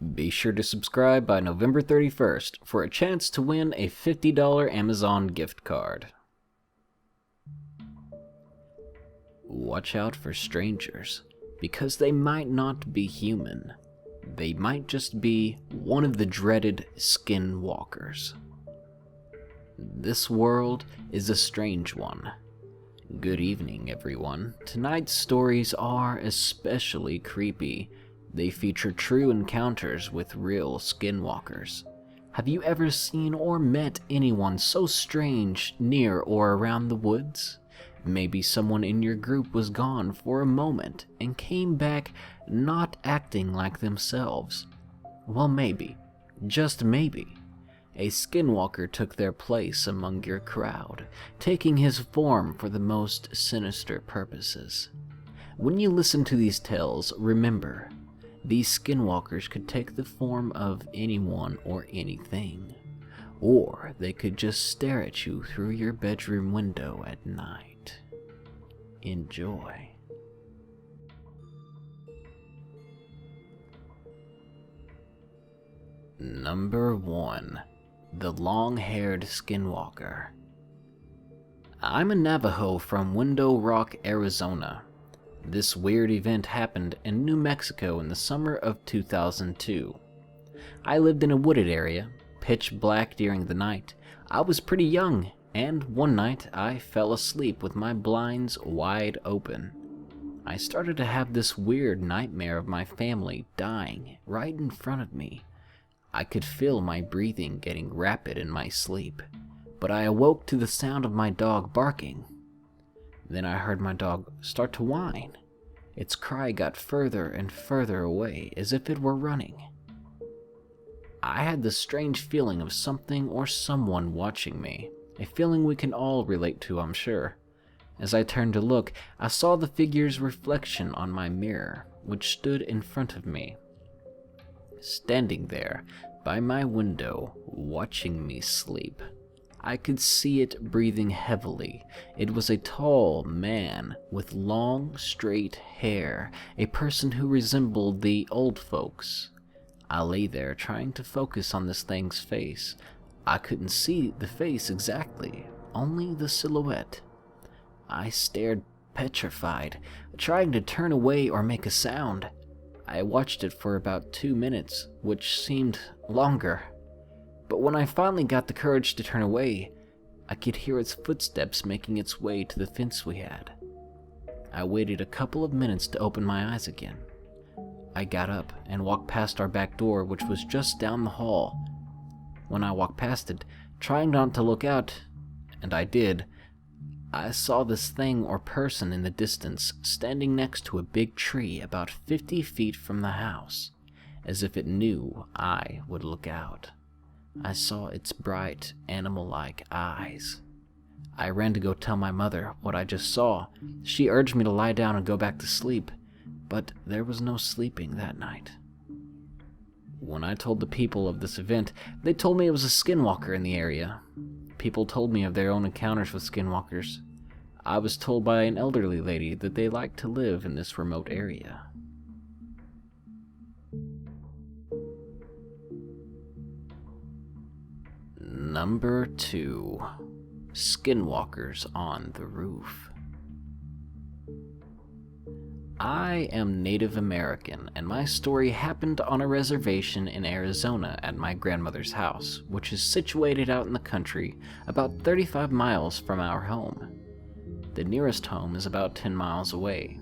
Be sure to subscribe by November 31st for a chance to win a $50 Amazon gift card. Watch out for strangers, because they might not be human. They might just be one of the dreaded Skinwalkers. This world is a strange one. Good evening, everyone. Tonight's stories are especially creepy. They feature true encounters with real Skinwalkers. Have you ever seen or met anyone so strange near or around the woods? Maybe someone in your group was gone for a moment and came back not acting like themselves. Well, maybe, just maybe, a Skinwalker took their place among your crowd, taking his form for the most sinister purposes. When you listen to these tales, remember, these Skinwalkers could take the form of anyone or anything, or they could just stare at you through your bedroom window at night. Enjoy. Number 1. The Long-Haired Skinwalker. I'm a Navajo from Window Rock, Arizona. This weird event happened in New Mexico in the summer of 2002. I lived in a wooded area, pitch black during the night. I was pretty young, and one night I fell asleep with my blinds wide open. I started to have this weird nightmare of my family dying right in front of me. I could feel my breathing getting rapid in my sleep, but I awoke to the sound of my dog barking. Then I heard my dog start to whine. Its cry got further and further away, as if it were running. I had this strange feeling of something or someone watching me, a feeling we can all relate to, I'm sure. As I turned to look, I saw the figure's reflection on my mirror, which stood in front of me. Standing there, by my window, watching me sleep. I could see it breathing heavily. It was a tall man with long, straight hair, a person who resembled the old folks. I lay there trying to focus on this thing's face. I couldn't see the face exactly, only the silhouette. I stared petrified, trying to turn away or make a sound. I watched it for about 2 minutes, which seemed longer. But when I finally got the courage to turn away, I could hear its footsteps making its way to the fence we had. I waited a couple of minutes to open my eyes again. I got up and walked past our back door, which was just down the hall. When I walked past it, trying not to look out, and I did, I saw this thing or person in the distance standing next to a big tree about 50 feet from the house, as if it knew I would look out. I saw its bright, animal-like eyes. I ran to go tell my mother what I just saw. She urged me to lie down and go back to sleep, but there was no sleeping that night. When I told the people of this event, they told me it was a Skinwalker in the area. People told me of their own encounters with Skinwalkers. I was told by an elderly lady that they liked to live in this remote area. Number 2. Skinwalkers on the Roof. I am Native American, and my story happened on a reservation in Arizona at my grandmother's house, which is situated out in the country about 35 miles from our home. The nearest home is about 10 miles away.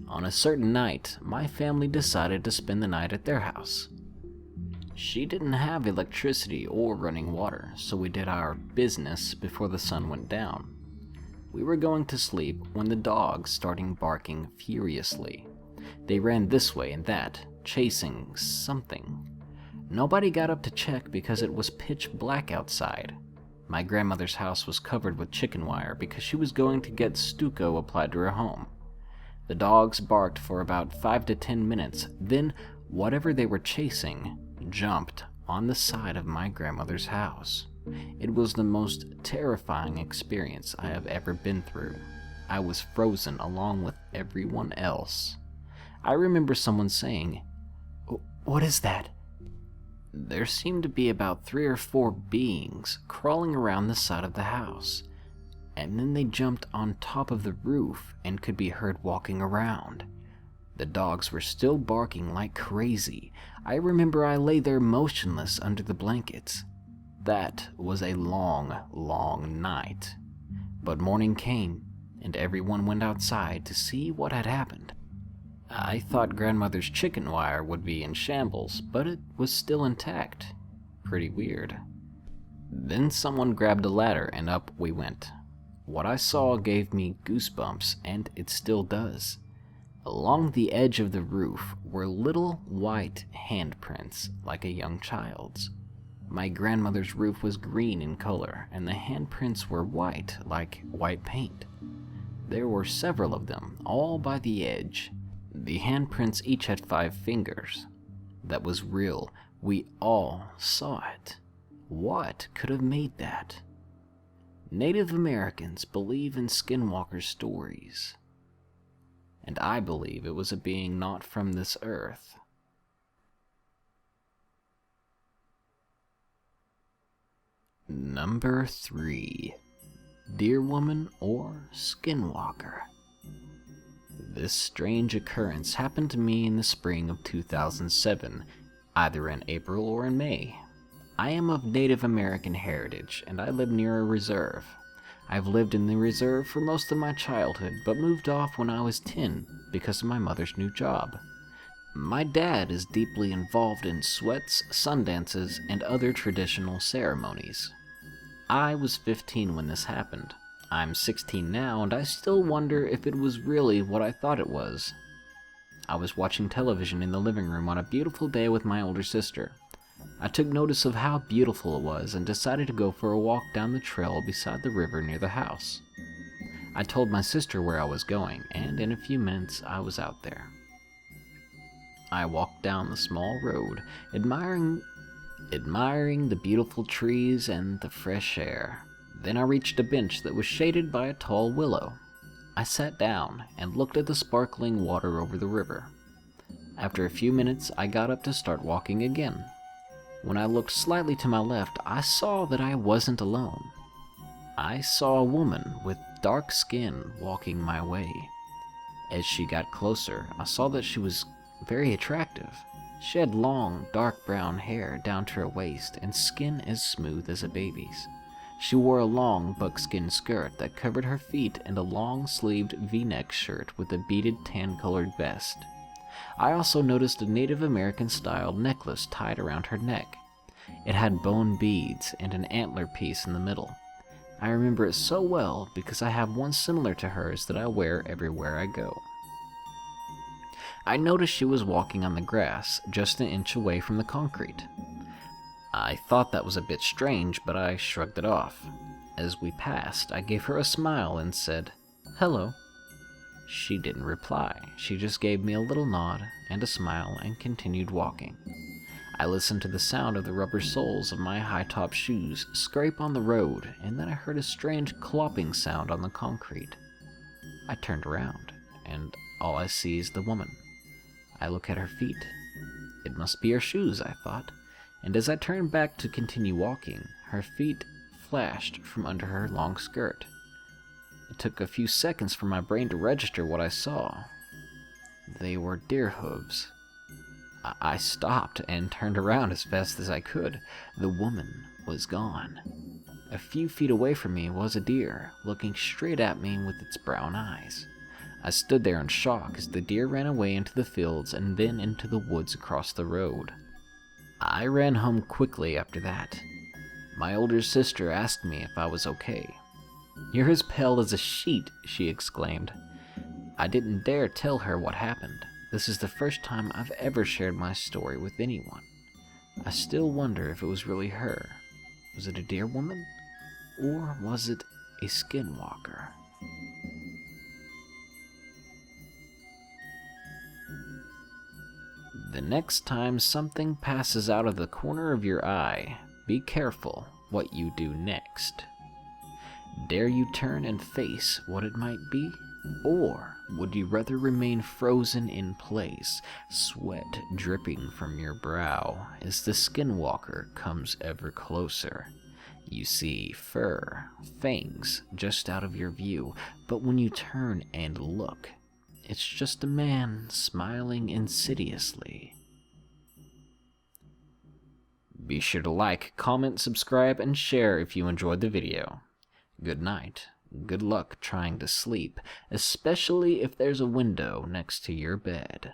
On a certain night, my family decided to spend the night at their house. She didn't have electricity or running water, so we did our business before the sun went down. We were going to sleep when the dogs started barking furiously. They ran this way and that, chasing something. Nobody got up to check because it was pitch black outside. My grandmother's house was covered with chicken wire because she was going to get stucco applied to her home. The dogs barked for about 5 to 10 minutes, then whatever they were chasing jumped on the side of my grandmother's house. It was the most terrifying experience I have ever been through. I was frozen along with everyone else. I remember someone saying, What is that?" There seemed to be about 3 or 4 beings crawling around the side of the house, and then they jumped on top of the roof and could be heard walking around. The dogs were still barking like crazy. I remember I lay there motionless under the blankets. That was a long, long night. But morning came, and everyone went outside to see what had happened. I thought grandmother's chicken wire would be in shambles, but it was still intact. Pretty weird. Then someone grabbed a ladder and up we went. What I saw gave me goosebumps, and it still does. Along the edge of the roof were little white handprints like a young child's. My grandmother's roof was green in color, and the handprints were white like white paint. There were several of them, all by the edge. The handprints each had 5 fingers. That was real. We all saw it. What could have made that? Native Americans believe in Skinwalker stories, and I believe it was a being not from this earth. Number 3. Deer Woman or Skinwalker. This strange occurrence happened to me in the spring of 2007, either in April or in May. I am of Native American heritage, and I live near a reserve. I've lived in the reserve for most of my childhood, but moved off when I was 10 because of my mother's new job. My dad is deeply involved in sweats, sun dances, and other traditional ceremonies. I was 15 when this happened. I'm 16 now, and I still wonder if it was really what I thought it was. I was watching television in the living room on a beautiful day with my older sister. I took notice of how beautiful it was and decided to go for a walk down the trail beside the river near the house. I told my sister where I was going, and in a few minutes I was out there. I walked down the small road, admiring the beautiful trees and the fresh air. Then I reached a bench that was shaded by a tall willow. I sat down and looked at the sparkling water over the river. After a few minutes, I got up to start walking again. When I looked slightly to my left, I saw that I wasn't alone. I saw a woman with dark skin walking my way. As she got closer, I saw that she was very attractive. She had long, dark brown hair down to her waist and skin as smooth as a baby's. She wore a long buckskin skirt that covered her feet and a long-sleeved V-neck shirt with a beaded tan-colored vest. I also noticed a Native American-style necklace tied around her neck. It had bone beads and an antler piece in the middle. I remember it so well because I have one similar to hers that I wear everywhere I go. I noticed she was walking on the grass, just an inch away from the concrete. I thought that was a bit strange, but I shrugged it off. As we passed, I gave her a smile and said, "Hello." She didn't reply. She just gave me a little nod and a smile and continued walking. I listened to the sound of the rubber soles of my high-top shoes scrape on the road, and then I heard a strange clopping sound on the concrete. I turned around, and all I see is the woman. I look at her feet. It must be her shoes, I thought, and as I turned back to continue walking, her feet flashed from under her long skirt. It took a few seconds for my brain to register what I saw. They were deer hooves. I stopped and turned around as fast as I could. The woman was gone. A few feet away from me was a deer, looking straight at me with its brown eyes. I stood there in shock as the deer ran away into the fields and then into the woods across the road. I ran home quickly after that. My older sister asked me if I was okay. "You're as pale as a sheet," she exclaimed. I didn't dare tell her what happened. This is the first time I've ever shared my story with anyone. I still wonder if it was really her. Was it a deer woman? Or was it a skinwalker? The next time something passes out of the corner of your eye, be careful what you do next. Dare you turn and face what it might be? Or would you rather remain frozen in place, sweat dripping from your brow as the Skinwalker comes ever closer? You see fur, fangs just out of your view, but when you turn and look, it's just a man smiling insidiously. Be sure to like, comment, subscribe, and share if you enjoyed the video. Good night. Good luck trying to sleep, especially if there's a window next to your bed.